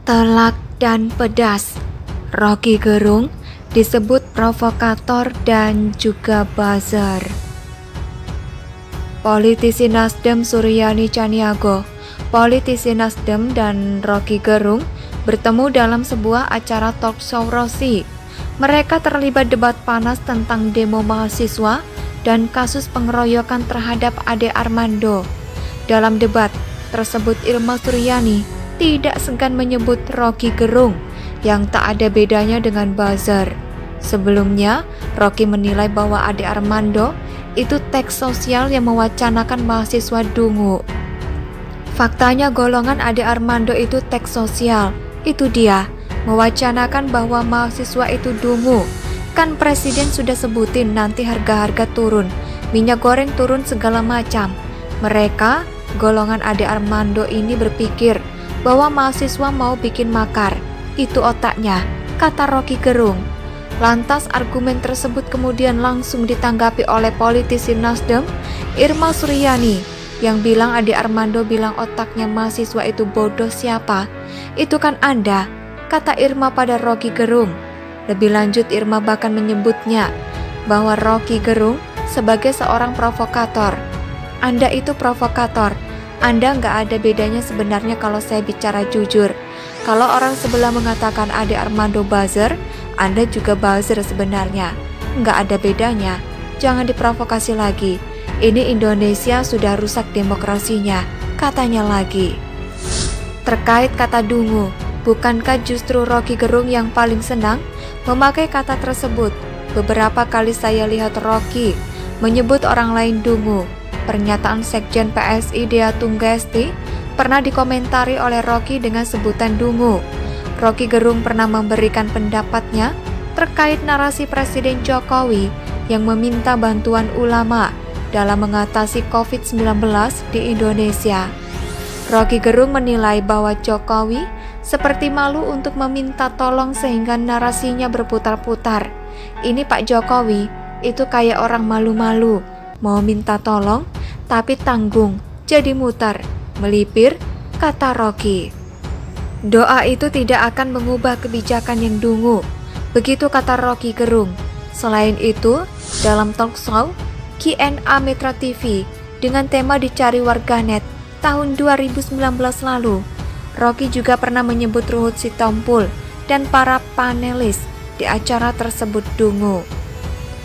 Telak dan pedas. Roky Gerung disebut provokator dan juga buzzer. Politisi Nasdem Suryani Caniago, politisi Nasdem dan Roky Gerung bertemu dalam sebuah acara talk show Rosi. Mereka terlibat debat panas tentang demo mahasiswa dan kasus pengeroyokan terhadap Ade Armando. Dalam debat tersebut, Irma Suryani tidak segan menyebut Roky Gerung yang tak ada bedanya dengan buzzer. Sebelumnya, Roky menilai bahwa Ade Armando itu teks sosial yang mewacanakan mahasiswa dungu. Faktanya golongan Ade Armando itu teks sosial. Itu dia, mewacanakan bahwa mahasiswa itu dungu. Kan presiden sudah sebutin nanti harga-harga turun, minyak goreng turun segala macam. Mereka, golongan Ade Armando ini berpikir bahwa mahasiswa mau bikin makar. Itu otaknya, kata Roky Gerung. Lantas argumen tersebut kemudian langsung ditanggapi oleh politisi Nasdem, Irma Suryani, yang bilang Ade Armando bilang otaknya mahasiswa itu bodoh siapa? Itu kan Anda, kata Irma pada Roky Gerung. Lebih lanjut, Irma bahkan menyebutnya bahwa Roky Gerung sebagai seorang provokator. Anda itu provokator. Anda nggak ada bedanya sebenarnya kalau saya bicara jujur. Kalau orang sebelah mengatakan Ade Armando buzzer, Anda juga buzzer sebenarnya. Nggak ada bedanya. Jangan diprovokasi lagi. Ini Indonesia sudah rusak demokrasinya, katanya lagi. Terkait kata dungu, bukankah justru Roky Gerung yang paling senang memakai kata tersebut? Beberapa kali saya lihat Roky menyebut orang lain dungu. Pernyataan Sekjen PSI Dea Tunggesti pernah dikomentari oleh Roky dengan sebutan dungu. Roky Gerung pernah memberikan pendapatnya terkait narasi Presiden Jokowi yang meminta bantuan ulama dalam mengatasi COVID-19 di Indonesia. Roky Gerung menilai bahwa Jokowi seperti malu untuk meminta tolong sehingga narasinya berputar-putar. Ini Pak Jokowi, itu kayak orang malu-malu, mau minta tolong tapi tanggung, jadi muter, melipir, kata Roky. Doa itu tidak akan mengubah kebijakan yang dungu, begitu kata Roky Gerung. Selain itu, dalam talk show Q&A Mitra TV dengan tema Dicari Warganet tahun 2019 lalu, Roky juga pernah menyebut Ruhut Sitompul dan para panelis di acara tersebut dungu.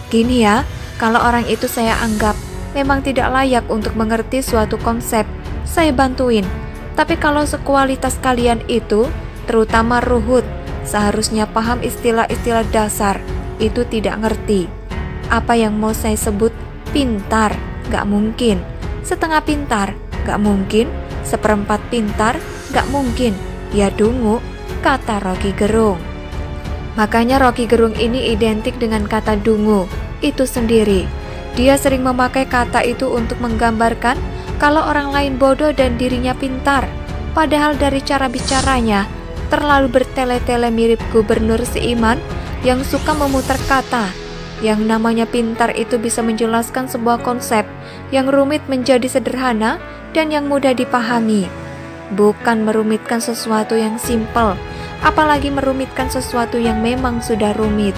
Gini ya, kalau orang itu saya anggap memang tidak layak untuk mengerti suatu konsep, saya bantuin. Tapi kalau sekualitas kalian itu, terutama Ruhut, seharusnya paham istilah-istilah dasar, itu tidak ngerti. Apa yang mau saya sebut pintar? Gak mungkin. Setengah pintar? Gak mungkin. Seperempat pintar? Gak mungkin. Ya dungu, kata Roky Gerung. Makanya Roky Gerung ini identik dengan kata dungu, itu sendiri. Dia sering memakai kata itu untuk menggambarkan kalau orang lain bodoh dan dirinya pintar. Padahal dari cara bicaranya terlalu bertele-tele mirip Gubernur Seiman yang suka memutar kata. Yang namanya pintar itu bisa menjelaskan sebuah konsep yang rumit menjadi sederhana dan yang mudah dipahami. Bukan merumitkan sesuatu yang simpel, apalagi merumitkan sesuatu yang memang sudah rumit.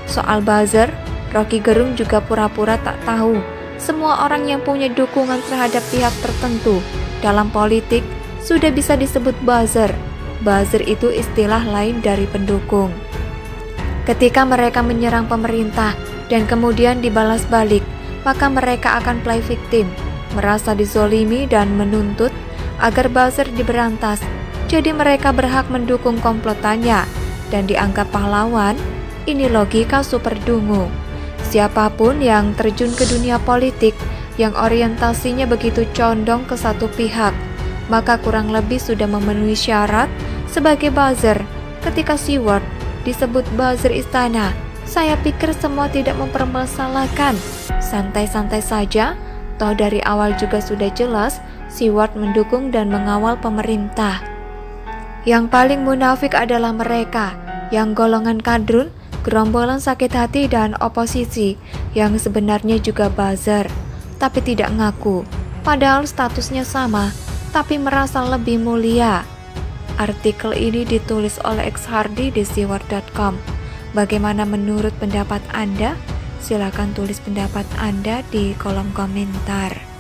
Soal buzzer, Roky Gerung juga pura-pura tak tahu. Semua orang yang punya dukungan terhadap pihak tertentu dalam politik sudah bisa disebut buzzer. Buzzer itu istilah lain dari pendukung. Ketika mereka menyerang pemerintah dan kemudian dibalas balik, maka mereka akan play victim, merasa dizolimi dan menuntut agar buzzer diberantas. Jadi mereka berhak mendukung komplotannya dan dianggap pahlawan. Ini logika super dungu. Siapapun yang terjun ke dunia politik yang orientasinya begitu condong ke satu pihak, maka kurang lebih sudah memenuhi syarat sebagai buzzer. Ketika Siward disebut buzzer istana, saya pikir semua tidak mempermasalahkan. Santai-santai saja, toh dari awal juga sudah jelas Siward mendukung dan mengawal pemerintah. Yang paling munafik adalah mereka, yang golongan kadrun, gerombolan sakit hati dan oposisi yang sebenarnya juga buzzer, tapi tidak ngaku, padahal statusnya sama, tapi merasa lebih mulia. Artikel ini ditulis oleh X Hardy di siwar.com. Bagaimana menurut pendapat Anda? Silakan tulis pendapat Anda di kolom komentar.